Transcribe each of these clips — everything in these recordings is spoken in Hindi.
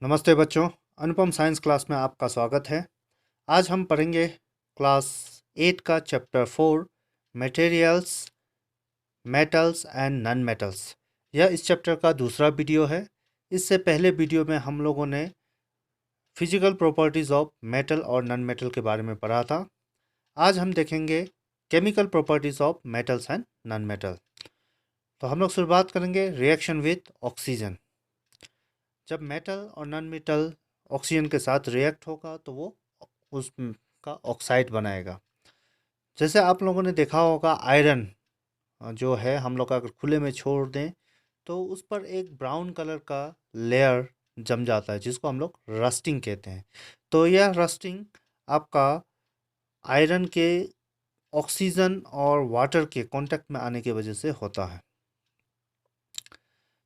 नमस्ते बच्चों। अनुपम साइंस क्लास में आपका स्वागत है। आज हम पढ़ेंगे क्लास 8 का chapter 4 materials, metals and non metals. यह इस चैप्टर का दूसरा वीडियो है। इससे पहले वीडियो में हम लोगों ने फिजिकल प्रॉपर्टीज़ ऑफ मेटल और नॉन मेटल के बारे में पढ़ा था। आज हम देखेंगे chemical properties of metals and non metal. तो हम लोग शुरुआत करेंगे रिएक्शन विथ ऑक्सीजन। जब मेटल और नॉन मेटल ऑक्सीजन के साथ रिएक्ट होगा तो वो उसका ऑक्साइड बनाएगा। जैसे आप लोगों ने देखा होगा आयरन जो है हम लोग अगर खुले में छोड़ दें तो उस पर एक ब्राउन कलर का लेयर जम जाता है जिसको हम लोग रस्टिंग कहते हैं। तो यह रस्टिंग आपका आयरन के ऑक्सीजन और वाटर के कांटेक्ट में आने की वजह से होता है।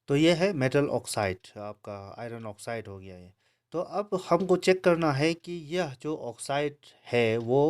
तो ये है मेटल ऑक्साइड, आपका आयरन ऑक्साइड हो गया ये। तो अब हमको चेक करना है कि यह जो ऑक्साइड है वो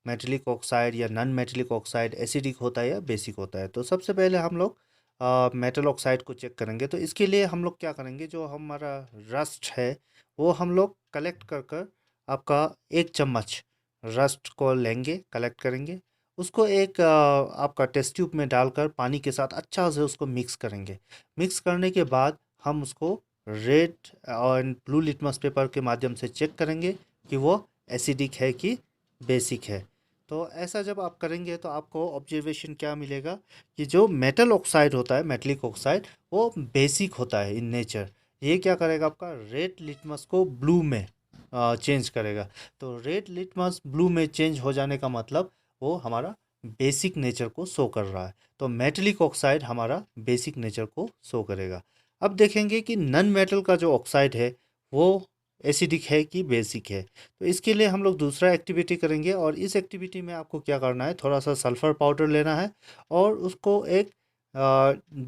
मेटेलिक ऑक्साइड या नॉन मेटेलिक ऑक्साइड एसिडिक होता है या बेसिक होता है। तो सबसे पहले हम लोग मेटल ऑक्साइड को चेक करेंगे। तो इसके लिए हम लोग क्या करेंगे, जो हमारा रस्ट है वो हम लोग कलेक्ट कर कर आपका 1 चम्मच रस्ट को लेंगे, कलेक्ट करेंगे। उसको एक आपका टेस्ट ट्यूब में डालकर पानी के साथ अच्छा से उसको मिक्स करेंगे। मिक्स करने के बाद हम उसको रेड और ब्लू लिटमस पेपर के माध्यम से चेक करेंगे कि वो एसिडिक है कि बेसिक है। तो ऐसा जब आप करेंगे तो आपको ऑब्जर्वेशन क्या मिलेगा कि जो मेटल ऑक्साइड होता है, मेटलिक ऑक्साइड, वो बेसिक होता है इन नेचर। ये क्या करेगा, आपका रेड लिटमस को ब्लू में चेंज करेगा। तो रेड लिटमस ब्लू में चेंज हो जाने का मतलब वो हमारा बेसिक नेचर को शो कर रहा है। तो मेटलिक ऑक्साइड हमारा बेसिक नेचर को शो करेगा। अब देखेंगे कि नॉन मेटल का जो ऑक्साइड है वो एसिडिक है कि बेसिक है। तो इसके लिए हम लोग दूसरा एक्टिविटी करेंगे और इस एक्टिविटी में आपको क्या करना है, थोड़ा सा सल्फ़र पाउडर लेना है और उसको एक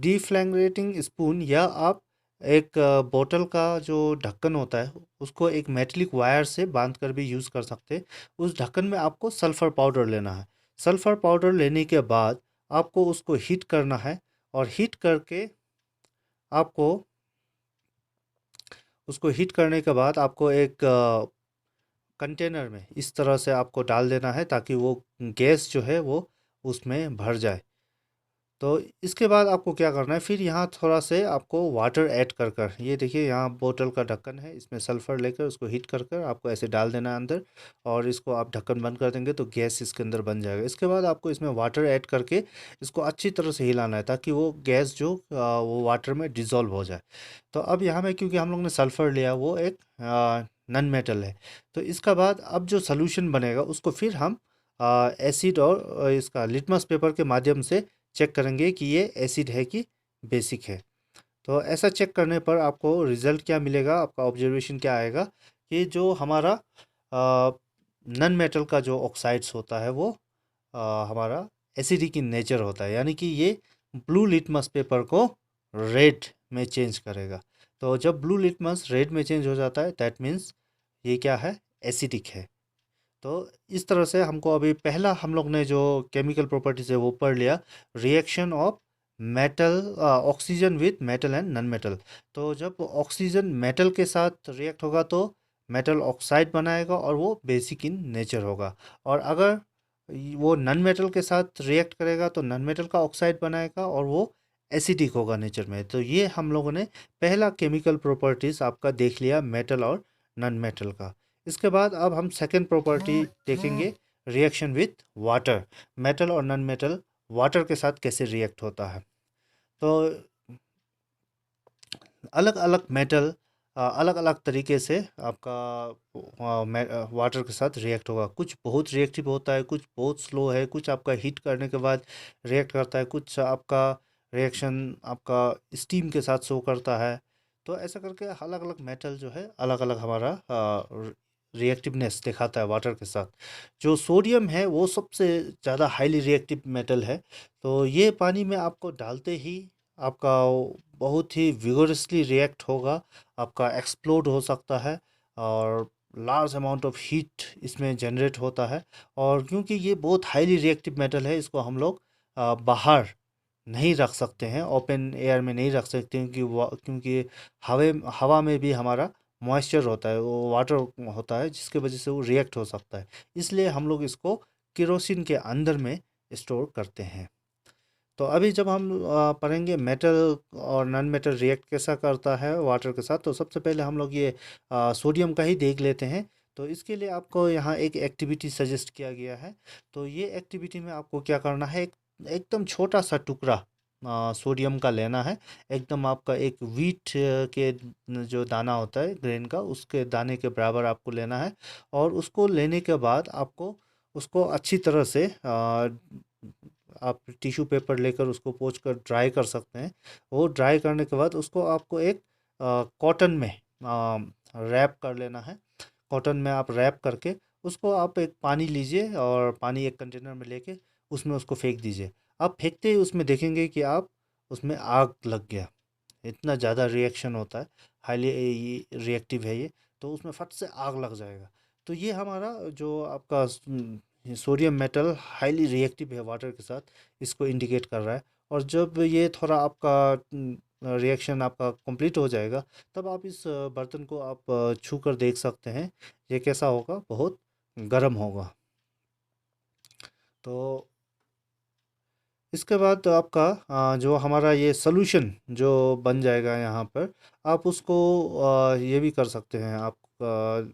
डिफ्लैंग्रेटिंग स्पून या आप एक बोतल का जो ढक्कन होता है उसको एक मेटलिक वायर से बांध कर भी यूज़ कर सकते हैं। उस ढक्कन में आपको सल्फ़र पाउडर लेना है। सल्फ़र पाउडर लेने के बाद आपको उसको हीट करना है और हीट करके आपको उसको हीट करने के बाद आपको एक कंटेनर में इस तरह से आपको डाल देना है ताकि वो गैस जो है वो उसमें भर जाए। तो इसके बाद आपको क्या करना है, फिर यहाँ थोड़ा से आपको वाटर ऐड कर कर, ये देखिए यहाँ बोतल का ढक्कन है, इसमें सल्फ़र लेकर उसको हीट कर कर आपको ऐसे डाल देना है अंदर और इसको आप ढक्कन बंद कर देंगे तो गैस इसके अंदर बन जाएगा। इसके बाद आपको इसमें वाटर ऐड करके इसको अच्छी तरह से हिलाना है ताकि वो गैस जो वो वाटर में डिज़ोल्व हो जाए। तो अब यहाँ में क्योंकि हम लोग ने सल्फ़र लिया वो एक नॉन मेटल है, तो इसका बाद अब जो सॉल्यूशन बनेगा उसको फिर हम एसिड और इसका लिटमस पेपर के माध्यम से चेक करेंगे कि ये एसिड है कि बेसिक है। तो ऐसा चेक करने पर आपको रिज़ल्ट क्या मिलेगा, आपका ऑब्जर्वेशन क्या आएगा कि जो हमारा नॉन मेटल का जो ऑक्साइड्स होता है वो हमारा एसिडिक इन नेचर होता है, यानी कि ये ब्लू लिटमस पेपर को रेड में चेंज करेगा। तो जब ब्लू लिटमस रेड में चेंज हो जाता है दैट मीन्स ये क्या है, एसिडिक है। तो इस तरह से हमको अभी पहला हम लोग ने जो केमिकल प्रॉपर्टीज है वो पढ़ लिया, reaction of metal oxygen with metal and non metal. तो जब ऑक्सीजन मेटल के साथ रिएक्ट होगा तो मेटल ऑक्साइड बनाएगा और वो बेसिक इन नेचर होगा। और अगर वो नॉन मेटल के साथ रिएक्ट करेगा तो नॉन मेटल का ऑक्साइड बनाएगा और वो एसिडिक होगा नेचर में। तो ये हम लोगों ने पहला केमिकल प्रॉपर्टीज आपका देख लिया मेटल और नॉन मेटल का। इसके बाद अब हम सेकंड प्रॉपर्टी देखेंगे, रिएक्शन विथ वाटर। मेटल और नॉन मेटल वाटर के साथ कैसे रिएक्ट होता है। तो अलग अलग मेटल अलग अलग तरीके से आपका वाटर के साथ रिएक्ट होगा। कुछ बहुत रिएक्टिव होता है, कुछ बहुत स्लो है, कुछ आपका हीट करने के बाद रिएक्ट करता है, कुछ आपका रिएक्शन आपका स्टीम के साथ शो करता है। तो ऐसा करके अलग अलग मेटल जो है अलग अलग हमारा रिएक्टिवनेस दिखाता है वाटर के साथ। जो सोडियम है वो सबसे ज़्यादा हाईली रिएक्टिव मेटल है। तो ये पानी में आपको डालते ही आपका बहुत ही विगोरसली रिएक्ट होगा, आपका एक्सप्लोड हो सकता है और लार्ज अमाउंट ऑफ हीट इसमें जनरेट होता है। और क्योंकि ये बहुत हाईली रिएक्टिव मेटल है इसको हम लोग बाहर नहीं रख सकते हैं, ओपन एयर में नहीं रख सकते हैं क्योंकि हवा में भी हमारा मॉइस्चर होता है, वो वाटर होता है, जिसके वजह से वो रिएक्ट हो सकता है। इसलिए हम लोग इसको केरोसिन के अंदर में स्टोर करते हैं। तो अभी जब हम पढ़ेंगे मेटल और नॉन मेटल रिएक्ट कैसा करता है वाटर के साथ, तो सबसे पहले हम लोग ये सोडियम का ही देख लेते हैं। तो इसके लिए आपको यहाँ एक एक्टिविटी सजेस्ट किया गया है। तो ये एक्टिविटी में आपको क्या करना है, एकदम छोटा सा टुकड़ा सोडियम का लेना है। एकदम आपका एक वीट के जो दाना होता है ग्रेन का, उसके दाने के बराबर आपको लेना है। और उसको लेने के बाद आपको उसको अच्छी तरह से आप टिश्यू पेपर लेकर उसको पोंछ कर ड्राई कर सकते हैं। वो ड्राई करने के बाद उसको आपको एक कॉटन में रैप कर लेना है। कॉटन में आप रैप करके उसको आप एक पानी लीजिए और पानी एक कंटेनर में लेके उसमें उसको फेंक दीजिए। आप फेंकते ही उसमें देखेंगे कि आप उसमें आग लग गया। इतना ज़्यादा रिएक्शन होता है, हाईली रिएक्टिव है ये। तो उसमें फट से आग लग जाएगा। तो ये हमारा जो आपका सोडियम मेटल हाईली रिएक्टिव है वाटर के साथ, इसको इंडिकेट कर रहा है। और जब ये थोड़ा आपका रिएक्शन आपका कंप्लीट हो जाएगा, तब आप इस बर्तन को आप छू कर देख सकते हैं। ये कैसा होगा, बहुत गर्म होगा। तो इसके बाद आपका जो हमारा ये सॉल्यूशन जो बन जाएगा यहाँ पर, आप उसको ये भी कर सकते हैं। आप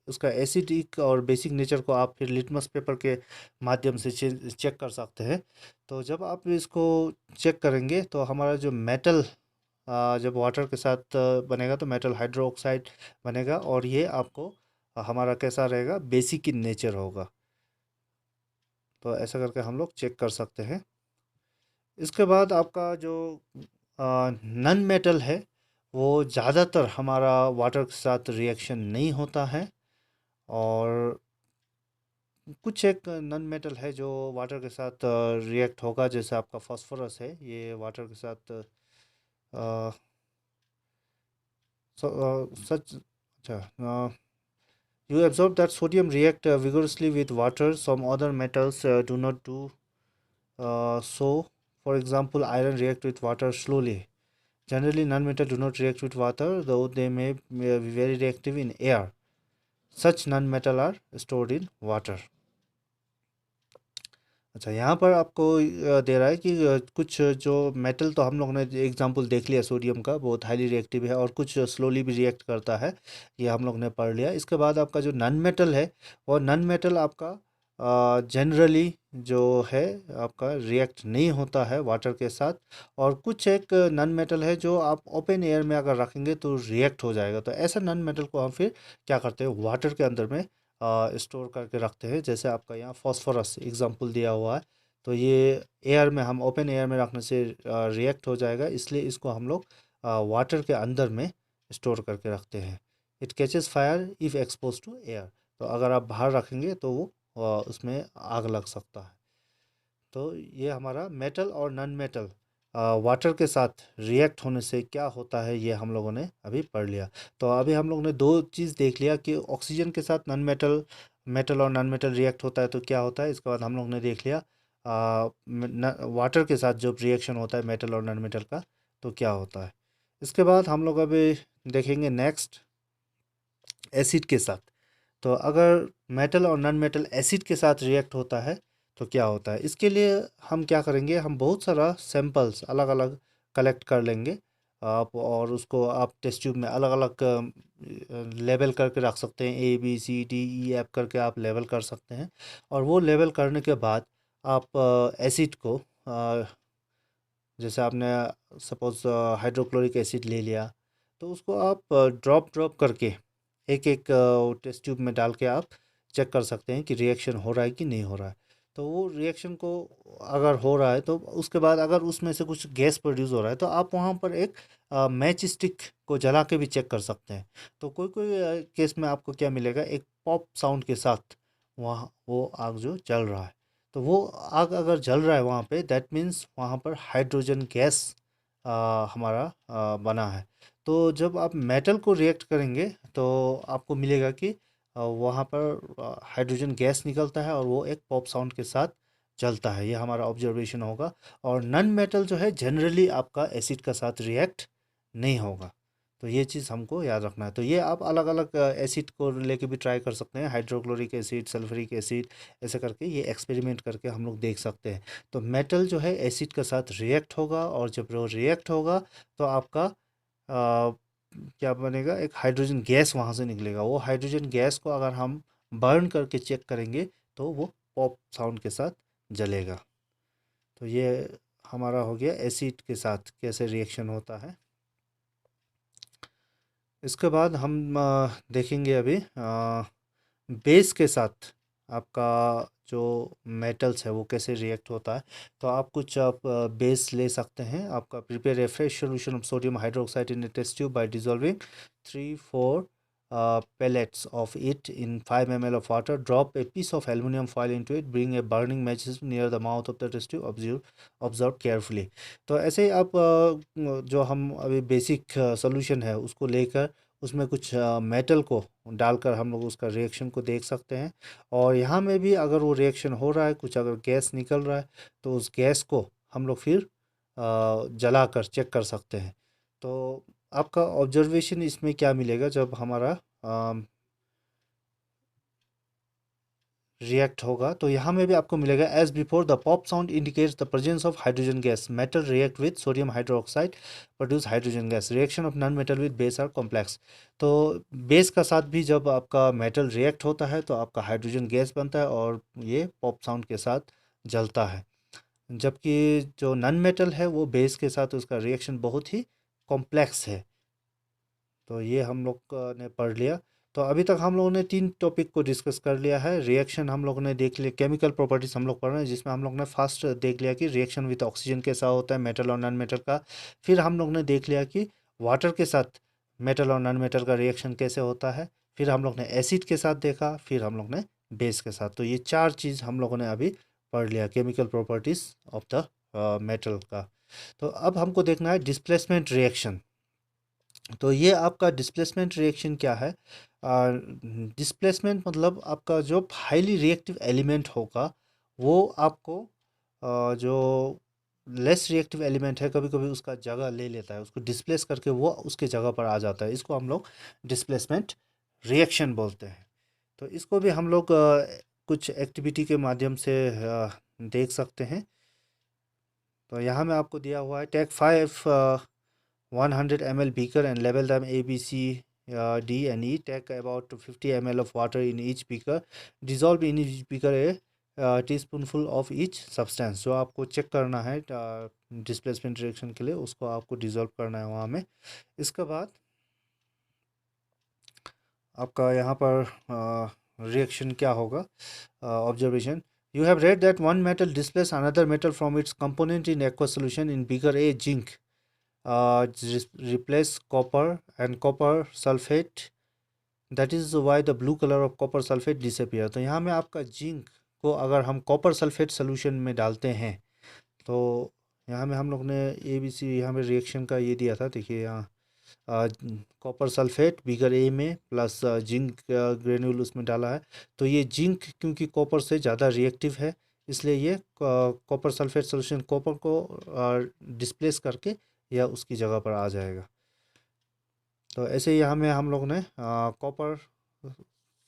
उसका एसिडिक और बेसिक नेचर को आप फिर लिटमस पेपर के माध्यम से चेक कर सकते हैं। तो जब आप इसको चेक करेंगे तो हमारा जो मेटल जब वाटर के साथ बनेगा तो मेटल हाइड्रोक्साइड बनेगा, और ये आपको हमारा कैसा रहेगा, बेसिक इन नेचर होगा। तो ऐसा करके हम लोग चेक कर सकते हैं। इसके बाद आपका जो नन मेटल है, वो ज़्यादातर हमारा वाटर के साथ रिएक्शन नहीं होता है। और कुछ एक नन मेटल है जो वाटर के साथ रिएक्ट होगा, जैसे आपका फास्फोरस है, ये वाटर के साथ अ, सच अच्छा, you observe that sodium react vigorously with water. Some other metals do not do so. For example, iron react with water slowly. Generally, non-metal do not react with water, though they may be very reactive in air. Such non-metal are stored in water. अच्छा, यहाँ पर आपको दे रहा है कि कुछ जो मेटल, तो हम लोग ने एग्जांपल देख लिया सोडियम का, बहुत हाईली रिएक्टिव है, और कुछ स्लोली भी रिएक्ट करता है, ये हम लोग ने पढ़ लिया। इसके बाद आपका जो नन मेटल है, वो नन मेटल आपका जनरली जो है आपका रिएक्ट नहीं होता है वाटर के साथ। और कुछ एक नन मेटल है जो आप ओपन एयर में अगर रखेंगे तो रिएक्ट हो जाएगा। तो ऐसा नन मेटल को हम फिर क्या करते हैं, वाटर के अंदर में स्टोर करके रखते हैं। जैसे आपका यहाँ फॉस्फोरस एग्जांपल दिया हुआ है, तो ये एयर में, हम ओपन एयर में रखने से रिएक्ट हो जाएगा, इसलिए इसको हम लोग वाटर के अंदर में स्टोर करके रखते हैं। It catches fire if expose to air. तो अगर आप बाहर रखेंगे तो वो उसमें आग लग सकता है। तो ये हमारा मेटल और नॉन मेटल वाटर के साथ रिएक्ट होने से क्या होता है, ये हम लोगों ने अभी पढ़ लिया। तो अभी हम लोगों ने दो चीज़ देख लिया कि ऑक्सीजन के साथ नॉन मेटल, मेटल और नॉन मेटल रिएक्ट होता है तो क्या होता है। इसके बाद हम लोग ने देख लिया वाटर के साथ जो रिएक्शन होता है मेटल और नॉन मेटल का, तो क्या होता है। इसके बाद हम लोग अभी देखेंगे नेक्स्ट एसिड के साथ। तो अगर मेटल और नॉन मेटल एसिड के साथ रिएक्ट होता है तो क्या होता है। इसके लिए हम क्या करेंगे, हम बहुत सारा सैंपल्स अलग अलग कलेक्ट कर लेंगे आप, और उसको आप टेस्ट ट्यूब में अलग अलग लेबल करके रख सकते हैं। ABCDE करके आप लेबल कर सकते हैं। और वो लेबल करने के बाद आप एसिड को जैसे आपने सपोज़ हाइड्रोक्लोरिक एसिड ले लिया, तो उसको आप ड्रॉप ड्रॉप करके एक एक टेस्ट ट्यूब में डाल के आप चेक कर सकते हैं कि रिएक्शन हो रहा है कि नहीं हो रहा है। तो वो रिएक्शन को अगर हो रहा है तो उसके बाद अगर उसमें से कुछ गैस प्रोड्यूस हो रहा है, तो आप वहाँ पर एक मैच स्टिक को जला के भी चेक कर सकते हैं। तो कोई कोई केस में आपको क्या मिलेगा, एक पॉप साउंड के साथ वहाँ वो आग जो जल रहा है। तो वो आग अगर जल रहा है वहाँ पे, दैट मीन्स वहाँ पर हाइड्रोजन गैस हमारा बना है। तो जब आप मेटल को रिएक्ट करेंगे तो आपको मिलेगा कि वहाँ पर हाइड्रोजन गैस निकलता है और वो एक पॉप साउंड के साथ जलता है। ये हमारा ऑब्जर्वेशन होगा। और नन मेटल जो है जनरली आपका एसिड का साथ रिएक्ट नहीं होगा। तो ये चीज़ हमको याद रखना है। तो ये आप अलग अलग एसिड को लेके भी ट्राई कर सकते हैं, हाइड्रोक्लोरिक एसिड, सल्फ्यूरिक एसिड, ऐसे करके ये एक्सपेरिमेंट करके हम लोग देख सकते हैं। तो मेटल जो है एसिड के साथ रिएक्ट होगा, और जब वो रिएक्ट होगा तो आपका क्या बनेगा, एक हाइड्रोजन गैस वहाँ से निकलेगा। वो हाइड्रोजन गैस को अगर हम बर्न करके चेक करेंगे तो वो पॉप साउंड के साथ जलेगा। तो ये हमारा हो गया एसिड के साथ कैसे रिएक्शन होता है। इसके बाद हम देखेंगे अभी बेस के साथ आपका जो मेटल्स है वो कैसे रिएक्ट होता है। तो आप कुछ बेस ले सकते हैं। आपका prepare a fresh solution of sodium hydroxide in a test tube by dissolving 3-4 pellets of it in 5 ml of water. Drop a piece of aluminum foil into it. Bring a burning matches near the mouth of the test tube. Observe carefully. तो ऐसे ही आप जो हम अभी बेसिक सोल्यूशन है उसको लेकर उसमें कुछ मेटल को डालकर हम लोग उसका रिएक्शन को देख सकते हैं। और यहाँ में भी अगर वो रिएक्शन हो रहा है, कुछ अगर गैस निकल रहा है, तो उस गैस को हम लोग फिर जलाकर चेक कर सकते हैं। तो आपका ऑब्जर्वेशन इसमें क्या मिलेगा, जब हमारा रिएक्ट होगा तो यहाँ में भी आपको मिलेगा as before the pop sound indicates the presence of hydrogen gas, metal react with sodium hydroxide produce hydrogen gas, reaction of non metal with base are complex. तो बेस का साथ भी जब आपका मेटल रिएक्ट होता है तो आपका हाइड्रोजन गैस बनता है और ये पॉप साउंड के साथ जलता है। जबकि जो नॉन मेटल है वो बेस के साथ उसका रिएक्शन बहुत ही कॉम्प्लेक्स है। तो ये हम लोग ने पढ़ लिया। तो अभी तक हम लोगों ने 3 टॉपिक को डिस्कस कर लिया है। रिएक्शन हम लोगों ने देख लिया, केमिकल प्रॉपर्टीज हम लोग पढ़ रहे हैं जिसमें हम लोग ने फर्स्ट देख लिया कि रिएक्शन विद ऑक्सीजन कैसा होता है, मेटल और नॉन मेटल का। फिर हम लोग ने देख लिया कि वाटर के साथ मेटल और नॉन मेटल का रिएक्शन कैसे होता है। फिर हम लोग ने एसिड के साथ देखा, फिर हम लोग ने बेस के साथ। तो ये 4 चीज़ हम लोगों ने अभी पढ़ लिया chemical properties of the metal का। तो अब हमको देखना है डिस्प्लेसमेंट रिएक्शन। तो ये आपका डिस्प्लेसमेंट रिएक्शन क्या है। डिस्प्लेसमेंट मतलब आपका जो हाईली रिएक्टिव एलिमेंट होगा वो आपको जो लेस रिएक्टिव एलिमेंट है कभी कभी उसका जगह ले लेता है, उसको डिस्प्लेस करके वो उसके जगह पर आ जाता है। इसको हम लोग डिस्प्लेसमेंट रिएक्शन बोलते हैं। तो इसको भी हम लोग कुछ एक्टिविटी के माध्यम से देख सकते हैं। तो यहाँ में आपको दिया हुआ है take 5 100 ml beaker and label them A, B, C, D and E. Take about 50 ml of water in each beaker. Dissolve in each beaker a teaspoonful of each substance. जो आपको चेक करना है डिस्प्लेसमेंट रिएक्शन के लिए, उसको आपको डिजोल्व करना है वहाँ में। इसके बाद आपका यहाँ पर रिएक्शन क्या होगा, observation. You have read that one metal displaces another metal from its component in aqueous solution. In beaker A, zinc replace copper and copper sulfate, that is why the blue color of copper sulfate disappear। तो यहाँ में आपका जिंक को अगर हम कॉपर सल्फेट सोल्यूशन में डालते हैं तो यहाँ में हम लोग ने ए बी सी यहाँ में रिएक्शन का ये दिया था, देखिए यहाँ कॉपर सल्फेट बीकर ए में प्लस जिंक ग्रेन्यूल उसमें डाला है। तो ये जिंक क्योंकि कॉपर से ज़्यादा रिएक्टिव है इसलिए ये कॉपर सल्फेट सोल्यूशन कॉपर को डिस्प्लेस करके या उसकी जगह पर आ जाएगा। तो ऐसे ही यहाँ में हम लोग ने कॉपर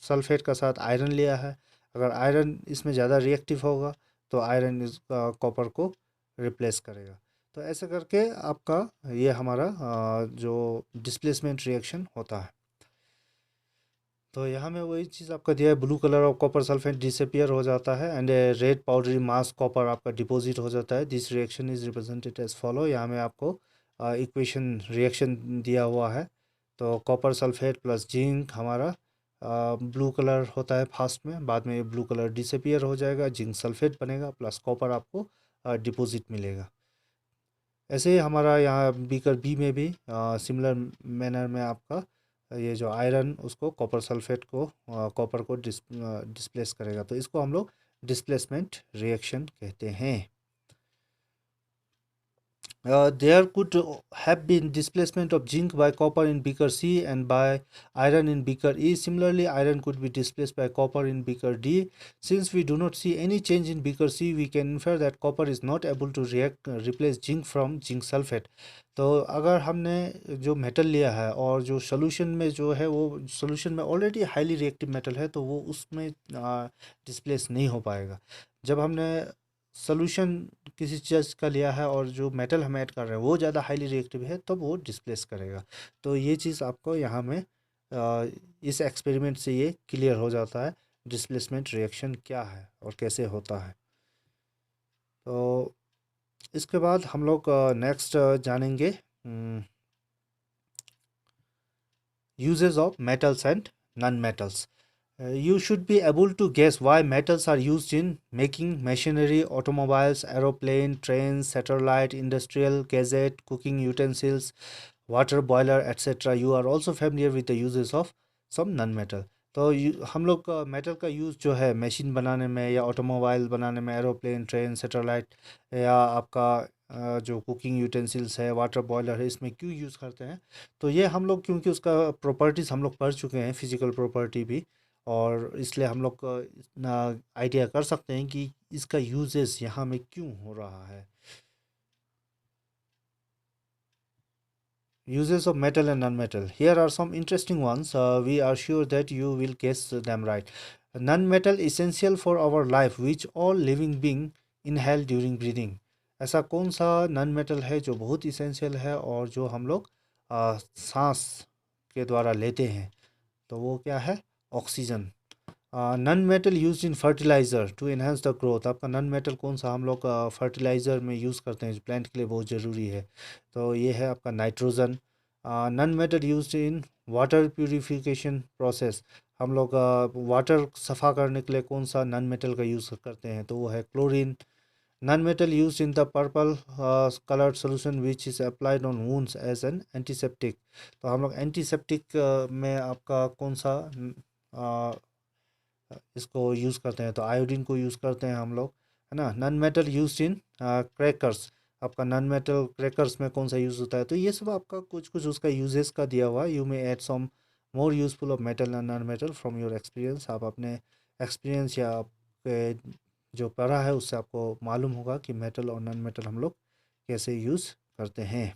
सल्फेट का साथ आयरन लिया है। अगर आयरन इसमें ज़्यादा रिएक्टिव होगा तो आयरन इस कॉपर को रिप्लेस करेगा। तो ऐसे करके आपका ये हमारा जो डिस्प्लेसमेंट रिएक्शन होता है। तो यहाँ में वही चीज़ आपका दिया है, blue colour of copper sulphate disappear हो जाता है and red powdery mass copper आपका डिपॉजिट हो जाता है। This reaction is represented as follow. यहाँ में आपको इक्वेशन रिएक्शन दिया हुआ है। तो कॉपर सल्फेट प्लस जिंक हमारा ब्लू कलर होता है फास्ट में, बाद में ब्लू कलर डिसअपियर हो जाएगा, जिंक सल्फेट बनेगा प्लस कॉपर आपको डिपॉजिट मिलेगा। ऐसे ही हमारा यहाँ बीकर बी में भी सिमिलर मैनर में आपका ये जो आयरन उसको कॉपर सल्फेट को कॉपर को डिस्प्लेस करेगा। तो इसको हम लोग डिस्प्लेसमेंट रिएक्शन कहते हैं। There could have been displacement of zinc by copper in beaker C and by iron in beaker E. Similarly, iron could be displaced by copper in beaker D. Since we do not see any change in beaker C, we can infer that copper is not able to replace zinc from zinc sulfate. तो अगर हमने जो मेटल लिया है और जो सोल्यूशन में जो है वो सोल्यूशन में ऑलरेडी हाईली रिएक्टिव मेटल है, तो वो उसमें डिस्प्लेस नहीं हो पाएगा। जब हमने सोल्यूशन किसी चीज़ का लिया है और जो मेटल हम ऐड कर रहे हैं वो ज़्यादा हाईली रिएक्टिव है, तब वो डिस्प्लेस करेगा। तो ये चीज़ आपको यहाँ में इस एक्सपेरिमेंट से ये क्लियर हो जाता है डिस्प्लेसमेंट रिएक्शन क्या है और कैसे होता है। तो इसके बाद हम लोग नेक्स्ट जानेंगे uses of metals and non metals. You should be able to guess why metals are used in making machinery, automobiles, aeroplane, trains, satellite, industrial, gadget, cooking utensils, water boiler, etc. You are also familiar with the uses of some non-metal. तो हम लोग मेटल का यूज़ जो है मशीन बनाने में या ऑटोमोबाइल बनाने में, एरोप्लेन, ट्रेन, सैटेलाइट या आपका जो कुकिंग यूटेंसिल्स है, वाटर बॉयलर है, इसमें क्यों यूज़ करते हैं? तो ये हम लोग क्योंकि उसका प्रॉपर्टीज़ हम लोग पढ़ चुके हैं, फिजिकल प्रॉपर्टी भी, और इसलिए हम लोग इतना आइडिया कर सकते हैं कि इसका यूजेस यहाँ में क्यों हो रहा है। Uses of metal and non-metal. Here are some interesting ones. We are sure that you will guess them right. Non-metal essential for our life, which all living being inhale during breathing. ऐसा कौन सा नॉन मेटल है जो बहुत इसेंशियल है और जो हम लोग सांस के द्वारा लेते हैं? तो वो क्या है? Oxygen. Non metal use in fertiliser to enhance the growth. आपका नॉन मेटल कौन सा हम लोग फर्टिलाइज़र में यूज़ करते हैं जो प्लांट के लिए बहुत ज़रूरी है? तो ये है आपका nitrogen. Non metal use in water purification process. हम लोग वाटर सफ़ा करने के लिए कौन सा नॉन मेटल का यूज़ करते हैं? तो वो है chlorine. Non metal use in the purple coloured solution which is applied on wounds as an antiseptic. तो हम लोग एंटीसेप्टिक में आपका कौन सा इसको यूज़ करते हैं? तो आयोडीन को यूज़ करते हैं हम लोग, है ना। नॉन मेटल यूज इन क्रैकर्स। आपका नॉन मेटल क्रैकर्स में कौन सा यूज़ होता है? तो ये सब आपका कुछ कुछ उसका यूजेस का दिया हुआ है। You may add some more useful of metal and non metal from your experience. आप अपने एक्सपीरियंस या आपके जो पढ़ा है उससे आपको मालूम होगा कि मेटल और नॉन मेटल हम लोग कैसे यूज़ करते हैं।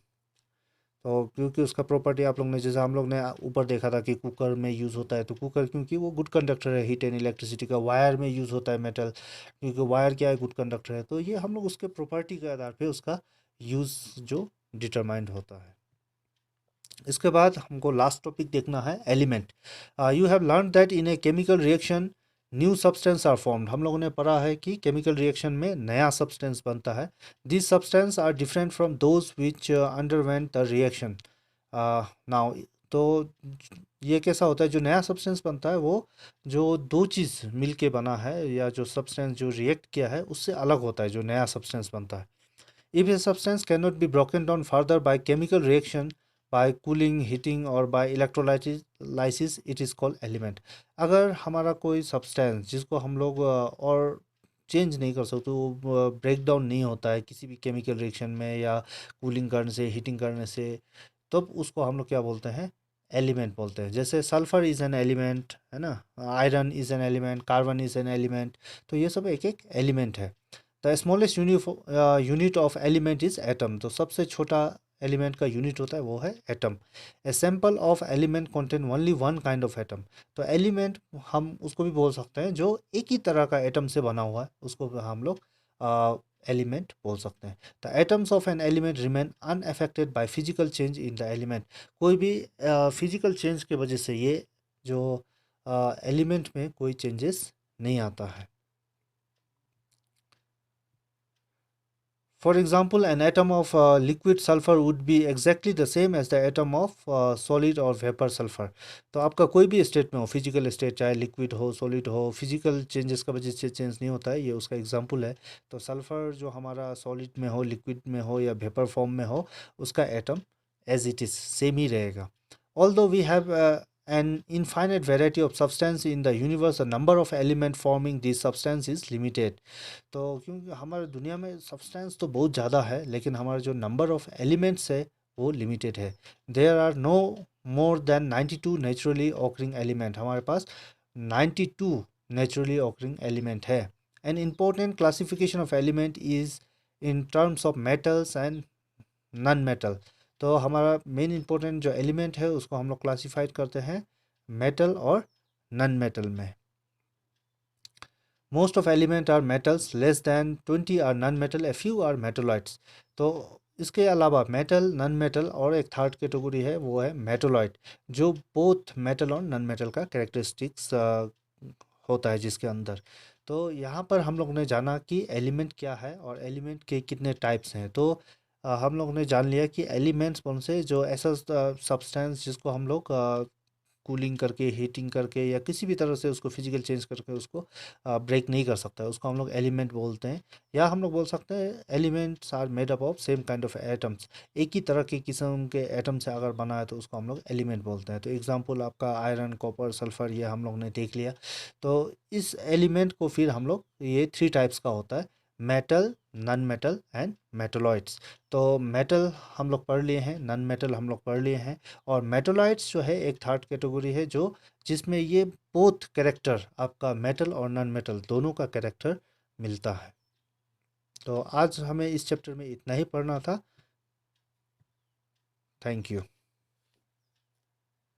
तो क्योंकि उसका प्रॉपर्टी आप लोग ने, जैसे हम लोग ने ऊपर देखा था कि कुकर में यूज़ होता है, तो कुकर क्योंकि वो गुड कंडक्टर है हीट एंड इलेक्ट्रिसिटी का। वायर में यूज़ होता है मेटल, क्योंकि वायर क्या है? गुड कंडक्टर है। तो ये हम लोग उसके प्रॉपर्टी के आधार पे उसका यूज़ जो डिटरमाइंड होता है। इसके बाद हमको लास्ट टॉपिक देखना है element. You have learn that in a chemical reaction new substance are formed. हम लोगों ने पढ़ा है कि केमिकल रिएक्शन में नया सब्सटेंस बनता है। This substance are different from those which underwent the reaction now. तो ये कैसा होता है? जो नया सब्सटेंस बनता है वो जो दो चीज़ मिलके बना है या जो सब्सटेंस जो रिएक्ट किया है उससे अलग होता है जो नया सब्सटेंस बनता है। If a substance cannot be broken down further by chemical reaction, by cooling, heating or by electrolysis, it is called element. अगर हमारा कोई सब्सटेंस जिसको हम लोग और चेंज नहीं कर सकते, वो ब्रेक डाउन नहीं होता है किसी भी केमिकल रिएक्शन में या कूलिंग करने से, हीटिंग करने से, तब उसको हम लोग क्या बोलते हैं? एलिमेंट बोलते हैं। जैसे सल्फर इज़ एन एलिमेंट, है ना। Iron is an element, carbon is an element. तो ये सब एक एक एलिमेंट है। The smallest unit of element is atom. तो सबसे छोटा एलिमेंट का यूनिट होता है वो है atom. A sample of element contain only one kind of atom. तो एलिमेंट हम उसको भी बोल सकते हैं जो एक ही तरह का एटम से बना हुआ है, उसको हम लोग एलिमेंट बोल सकते हैं। The atoms of an element remain unaffected by physical change in the element. कोई भी फिजिकल चेंज के वजह से ये जो एलिमेंट में कोई चेंजेस नहीं आता है। For example, an atom of liquid sulfur would be exactly the same as the atom of solid or vapor sulfur. तो आपका कोई भी स्टेट में हो, फिजिकल स्टेट, चाहे लिक्विड हो, सॉलिड हो, फिजिकल चेंजेस का वजह से चेंज नहीं होता है, ये उसका एग्जांपल है। तो सल्फर जो हमारा सॉलिड में हो, लिक्विड में हो या वेपर फॉर्म में हो, उसका atom as it is same ही रहेगा। Although we have an infinite variety of substance in the universe, the number of element forming this substance is limited. तो क्योंकि हमारे दुनिया में सब्सटेंस तो बहुत ज़्यादा है, लेकिन हमारा जो नंबर ऑफ एलिमेंट्स है वो लिमिटेड है. There are no more than 92 naturally occurring element. हमारे पास 92 नेचुरली ऑकरिंग एलिमेंट है. An important classification of element is in terms of metals and non metal. तो हमारा मेन इंपॉर्टेंट जो एलिमेंट है उसको हम लोग क्लासिफाइड करते हैं मेटल और नॉन मेटल में. Most of element are metals, less than 20 are non metal, a few are metalloids. तो इसके अलावा मेटल, नॉन मेटल और एक थर्ड कैटेगरी है वो है मेटोलाइट, जो बोथ मेटल और नॉन मेटल का कैरेक्टरिस्टिक्स होता है जिसके अंदर. तो यहाँ पर हम लोग ने जाना कि एलिमेंट क्या है और एलिमेंट के कितने टाइप्स हैं. तो हम लोग ने जान लिया कि एलिमेंट्स कौन से, जो ऐसा सब्सटेंस जिसको हम लोग कूलिंग करके, हीटिंग करके या किसी भी तरह से उसको फिजिकल चेंज करके उसको ब्रेक नहीं कर सकता है, उसको हम लोग एलिमेंट बोलते हैं. या हम लोग बोल सकते हैं elements are made up of same kind of atoms. एक ही तरह के किस्म के एटम से अगर बना है तो उसको हम लोग एलिमेंट बोलते हैं. तो एग्जांपल आपका आयरन, कॉपर, सल्फर, ये हम लोग ने देख लिया. तो इस एलिमेंट को फिर हम लोग, ये थ्री टाइप्स का होता है: metal, non metal and metalloids. तो मेटल हम लोग पढ़ लिए हैं, नॉन मेटल हम लोग पढ़ लिए हैं, और मेटोलाइट्स जो है एक थर्ड कैटेगरी है जो जिसमें ये बोथ कैरेक्टर, आपका मेटल और नॉन मेटल दोनों का कैरेक्टर मिलता है. तो आज हमें इस चैप्टर में इतना ही पढ़ना था. Thank you.